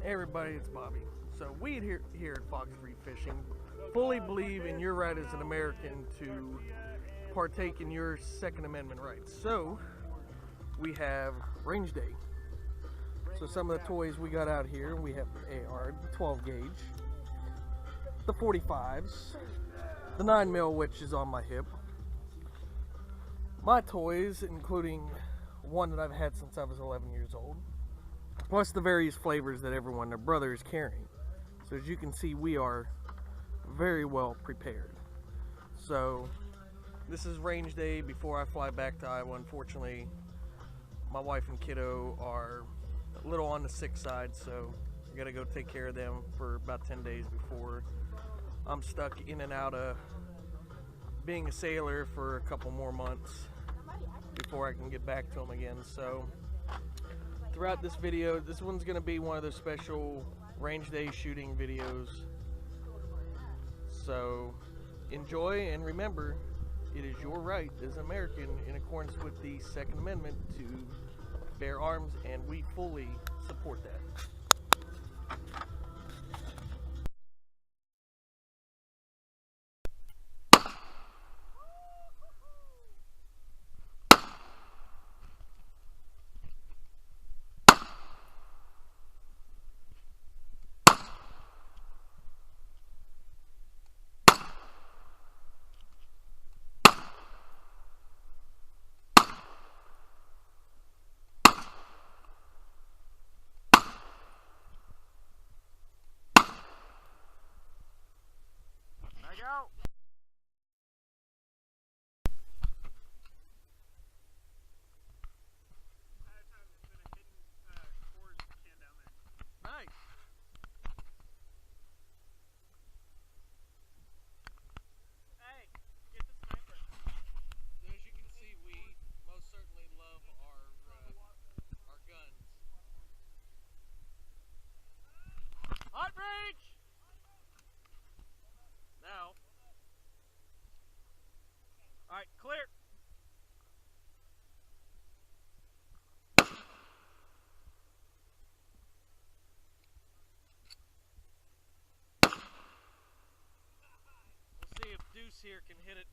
Hey everybody, it's Bobby. So we here at Fox Free Fishing fully believe in your right as an American to partake in your Second Amendment rights. So we have range day. So some of the toys we got out here, we have the AR, the 12 gauge, the 45s, the 9mm, which is on my hip. My toys, including one that I've had since I was 11 years old, plus the various flavors that everyone and their brother is carrying. So as you can see, we are very well prepared. So this is range day before I fly back to Iowa. Unfortunately, my wife and kiddo are a little on the sick side, so I gotta go take care of them for about 10 days before I'm stuck in and out of being a sailor for a couple more months before I can get back to them again. So throughout this video, this one's going to be one of the special range day shooting videos. So enjoy, and remember, it is your right as an American, in accordance with the Second Amendment, to bear arms, and we fully support that. Go. Nice. Hey, get the sniper. So as you can see, we most certainly love our guns. Hot range! Now. Alright, clear. We'll see if Deuce here can hit it